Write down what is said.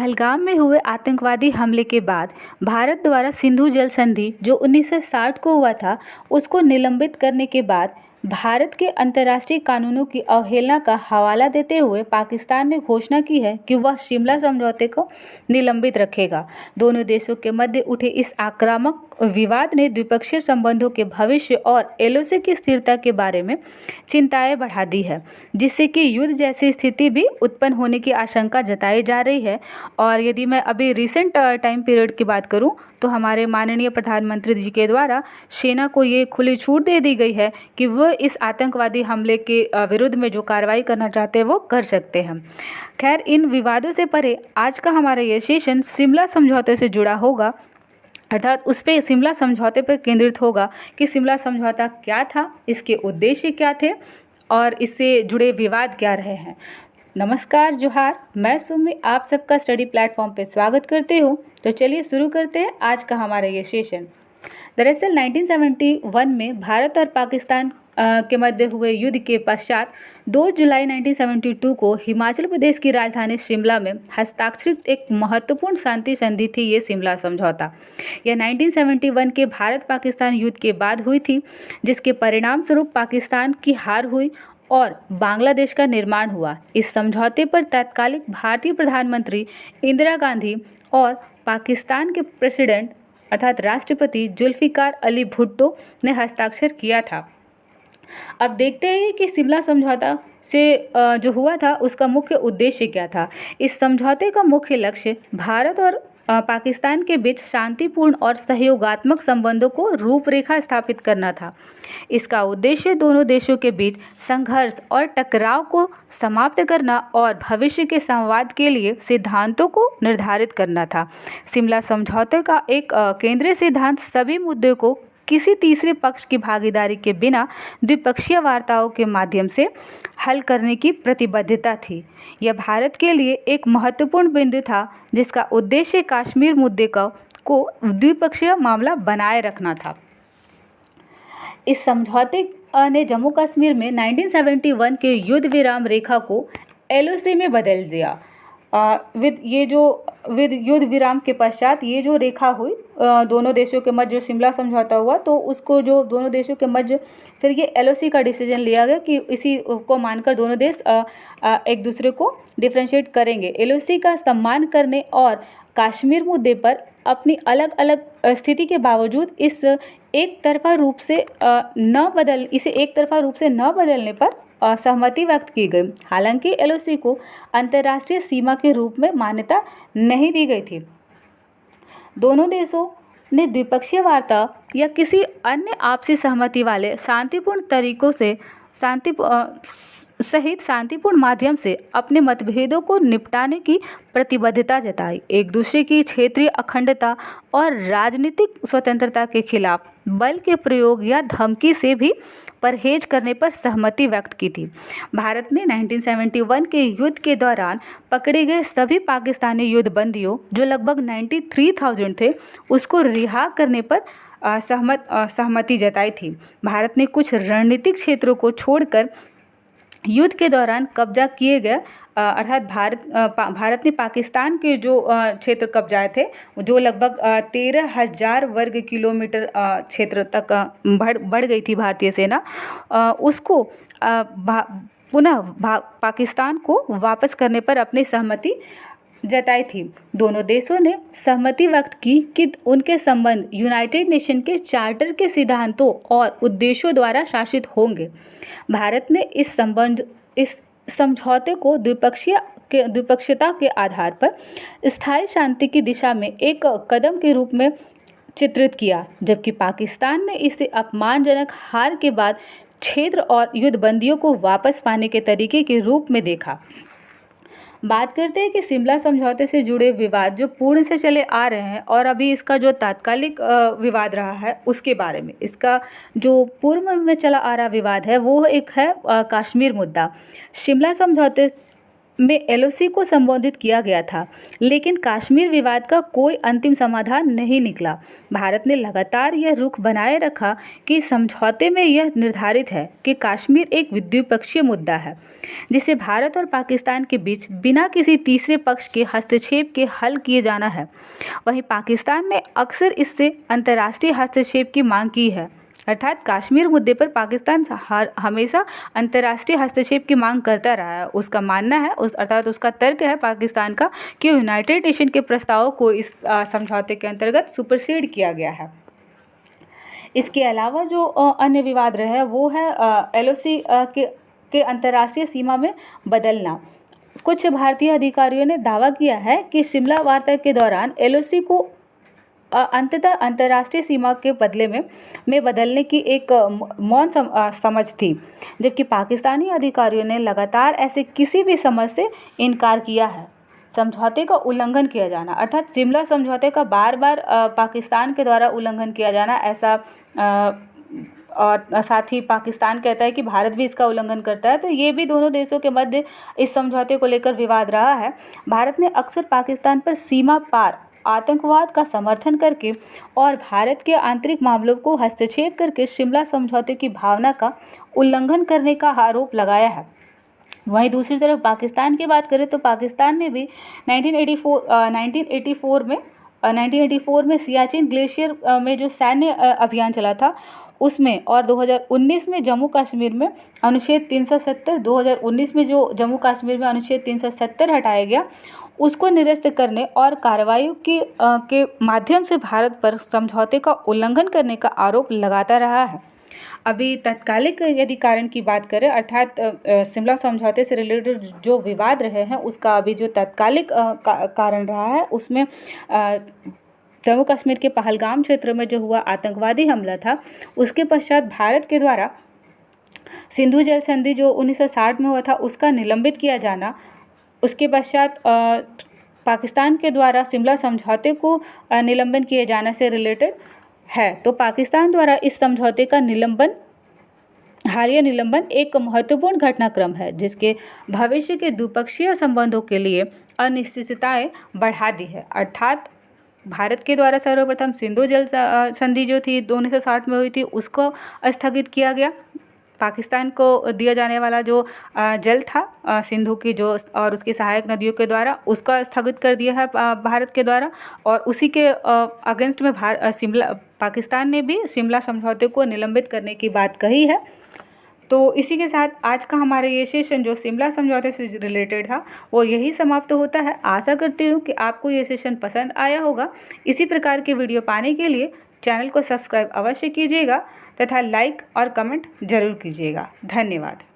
पहलगाम में हुए आतंकवादी हमले के बाद भारत द्वारा सिंधु जल संधि जो 1960 को हुआ था उसको निलंबित करने के बाद भारत के अंतर्राष्ट्रीय कानूनों की अवहेलना का हवाला देते हुए पाकिस्तान ने घोषणा की है कि वह शिमला समझौते को निलंबित रखेगा। दोनों देशों के मध्य उठे इस आक्रामक विवाद ने द्विपक्षीय संबंधों के भविष्य और एलओसी की स्थिरता के बारे में चिंताएं बढ़ा दी है, जिससे कि युद्ध जैसी स्थिति भी उत्पन्न होने की आशंका जताई जा रही है। और यदि मैं अभी रिसेंट टाइम पीरियड की बात करूं तो हमारे माननीय प्रधानमंत्री जी के द्वारा सेना को ये खुली छूट दे दी गई है कि वह इस आतंकवादी हमले के विरुद्ध में जो कार्रवाई करना चाहते हैं वो कर सकते हैं। खैर, इन विवादों से परे आज का हमारा ये सेशन शिमला समझौते से जुड़ा होगा, अर्थात उस पे शिमला समझौते पर केंद्रित होगा कि शिमला समझौता क्या था, इसके उद्देश्य क्या थे और इससे जुड़े विवाद क्या रहे हैं। नमस्कार, जोहार, मैं सुमी आप सबका स्टडी प्लेटफॉर्म पे स्वागत करती हूँ। तो चलिए शुरू करते हैं आज का हमारा ये सेशन। दरअसल 1971 में भारत और पाकिस्तान के मध्य हुए युद्ध के पश्चात 2 जुलाई 1972 को हिमाचल प्रदेश की राजधानी शिमला में हस्ताक्षरित एक महत्वपूर्ण शांति संधि थी ये शिमला समझौता। यह 1971 के भारत पाकिस्तान युद्ध के बाद हुई थी, जिसके परिणाम स्वरूप पाकिस्तान की हार हुई और बांग्लादेश का निर्माण हुआ। इस समझौते पर तत्कालीन भारतीय प्रधानमंत्री इंदिरा गांधी और पाकिस्तान के प्रेसिडेंट अर्थात राष्ट्रपति जुल्फिकार अली भुट्टो ने हस्ताक्षर किया था। अब देखते हैं कि शिमला समझौता से जो हुआ था उसका मुख्य उद्देश्य क्या था। इस समझौते का मुख्य लक्ष्य भारत और पाकिस्तान के बीच शांतिपूर्ण और सहयोगात्मक संबंधों को रूपरेखा स्थापित करना था। इसका उद्देश्य दोनों देशों के बीच संघर्ष और टकराव को समाप्त करना और भविष्य के संवाद के लिए सिद्धांतों को निर्धारित करना था। शिमला समझौते का एक केंद्रीय सिद्धांत सभी मुद्दों को किसी तीसरे पक्ष की भागीदारी के बिना द्विपक्षीय वार्ताओं के माध्यम से हल करने की प्रतिबद्धता थी। यह भारत के लिए एक महत्वपूर्ण बिंदु था, जिसका उद्देश्य कश्मीर मुद्दे को द्विपक्षीय मामला बनाए रखना था। इस समझौते ने जम्मू कश्मीर में 1971 के युद्ध विराम रेखा को एलओसी में बदल दिया। विद युद्ध विराम के पश्चात ये जो रेखा हुई दोनों देशों के मध्य, जो शिमला समझौता हुआ, तो उसको जो दोनों देशों के मध्य फिर ये एलओसी का डिसीजन लिया गया कि इसी को मानकर दोनों देश एक दूसरे को डिफ्रेंशिएट करेंगे। एलओसी का सम्मान करने और कश्मीर मुद्दे पर अपनी अलग अलग स्थिति के बावजूद इसे एक तरफा रूप से न बदलने पर असहमति व्यक्त की गई। हालांकि एलओसी को अंतर्राष्ट्रीय सीमा के रूप में मान्यता नहीं दी गई थी। दोनों देशों ने द्विपक्षीय वार्ता या किसी अन्य आपसी सहमति वाले शांतिपूर्ण तरीकों से शांतिपूर्ण माध्यम से अपने मतभेदों को निपटाने की प्रतिबद्धता जताई। एक दूसरे की क्षेत्रीय अखंडता और राजनीतिक स्वतंत्रता के खिलाफ बल के प्रयोग या धमकी से भी परहेज करने पर सहमति व्यक्त की थी। भारत ने 1971 के युद्ध के दौरान पकड़े गए सभी पाकिस्तानी युद्धबंदियों, जो लगभग 93,000 थे, उसको रिहा करने पर सहमति जताई थी। भारत ने कुछ रणनीतिक क्षेत्रों को छोड़कर युद्ध के दौरान कब्जा किए गए अर्थात भारत ने पाकिस्तान के जो क्षेत्र कब्जाए थे, जो लगभग 13,000 वर्ग किलोमीटर क्षेत्र तक बढ़ गई थी भारतीय सेना, उसको पुनः पाकिस्तान को वापस करने पर अपनी सहमति जताई थी। दोनों देशों ने सहमति व्यक्त की कि उनके संबंध यूनाइटेड नेशन के चार्टर के सिद्धांतों और उद्देश्यों द्वारा शासित होंगे। भारत ने इस समझौते को द्विपक्षीयता के आधार पर स्थायी शांति की दिशा में एक कदम के रूप में चित्रित किया, जबकि पाकिस्तान ने इसे अपमानजनक हार के बाद क्षेत्र और युद्धबंदियों को वापस पाने के तरीके के रूप में देखा। बात करते हैं कि शिमला समझौते से जुड़े विवाद जो पूर्ण से चले आ रहे हैं और अभी इसका जो तात्कालिक विवाद रहा है उसके बारे में। इसका जो पूर्व में चला आ रहा विवाद है वो एक है कश्मीर मुद्दा। शिमला समझौते में एलओसी को संबोधित किया गया था, लेकिन कश्मीर विवाद का कोई अंतिम समाधान नहीं निकला। भारत ने लगातार यह रुख बनाए रखा कि समझौते में यह निर्धारित है कि कश्मीर एक द्विपक्षीय मुद्दा है, जिसे भारत और पाकिस्तान के बीच बिना किसी तीसरे पक्ष के हस्तक्षेप के हल किए जाना है। वहीं पाकिस्तान ने अक्सर इससे अंतर्राष्ट्रीय हस्तक्षेप की मांग की है, अर्थात कश्मीर मुद्दे पर पाकिस्तान हमेशा अंतर्राष्ट्रीय हस्तक्षेप की मांग करता रहा है। उसका मानना है अर्थात उसका तर्क है पाकिस्तान का कि यूनाइटेड नेशन के प्रस्तावों को इस समझौते के अंतर्गत सुपरसीड किया गया है। इसके अलावा जो अन्य विवाद रहे वो है एलओसी के अंतर्राष्ट्रीय सीमा में बदलना। कुछ भारतीय अधिकारियों ने दावा किया है कि शिमला वार्ता के दौरान एलओसी को अंततः अंतर्राष्ट्रीय सीमा के बदले में बदलने की एक मौन समझ थी, जबकि पाकिस्तानी अधिकारियों ने लगातार ऐसे किसी भी समझ से इनकार किया है। समझौते का उल्लंघन किया जाना, अर्थात शिमला समझौते का बार बार पाकिस्तान के द्वारा उल्लंघन किया जाना, ऐसा और साथ ही पाकिस्तान कहता है कि भारत भी इसका उल्लंघन करता है, तो ये भी दोनों देशों के मध्य इस समझौते को लेकर विवाद रहा है। भारत ने अक्सर पाकिस्तान पर सीमा पार आतंकवाद का समर्थन करके और भारत के आंतरिक मामलों को हस्तक्षेप करके शिमला समझौते की भावना का उल्लंघन करने का आरोप लगाया है। वहीं दूसरी तरफ पाकिस्तान की बात करें तो पाकिस्तान ने भी 1984 में सियाचिन ग्लेशियर में जो सैन्य अभियान चला था उसमें, और 2019 में जम्मू कश्मीर में अनुच्छेद 370 2019 में जो जम्मू कश्मीर में अनुच्छेद 370 हटाया गया, उसको निरस्त करने और कार्रवाइयों के माध्यम से भारत पर समझौते का उल्लंघन करने का आरोप लगाता रहा है। अभी तत्कालिक यदि कारण की बात करें, अर्थात शिमला समझौते से रिलेटेड जो विवाद रहे हैं उसका अभी जो तत्कालिक कारण रहा है उसमें जम्मू कश्मीर के पहलगाम क्षेत्र में जो हुआ आतंकवादी हमला था, उसके पश्चात भारत के द्वारा सिंधु जल संधि जो 1960 में हुआ था उसका निलंबित किया जाना, उसके पश्चात पाकिस्तान के द्वारा शिमला समझौते को निलंबन किए जाने से रिलेटेड है। तो पाकिस्तान द्वारा इस समझौते का हालिया निलंबन एक महत्वपूर्ण घटनाक्रम है, जिसके भविष्य के द्विपक्षीय संबंधों के लिए अनिश्चितताएं बढ़ा दी है। अर्थात भारत के द्वारा सर्वप्रथम सिंधु जल संधि जो थी 1960 में हुई थी उसको स्थगित किया गया। पाकिस्तान को दिया जाने वाला जो जल था सिंधु की जो और उसकी सहायक नदियों के द्वारा, उसका स्थगित कर दिया है भारत के द्वारा, और उसी के अगेंस्ट में पाकिस्तान ने भी शिमला समझौते को निलंबित करने की बात कही है। तो इसी के साथ आज का हमारा ये सेशन जो शिमला समझौते से रिलेटेड था वो यही समाप्त होता है। आशा करती हूँ कि आपको ये सेशन पसंद आया होगा। इसी प्रकार के वीडियो पाने के लिए चैनल को सब्सक्राइब अवश्य कीजिएगा तथा लाइक और कमेंट ज़रूर कीजिएगा। धन्यवाद।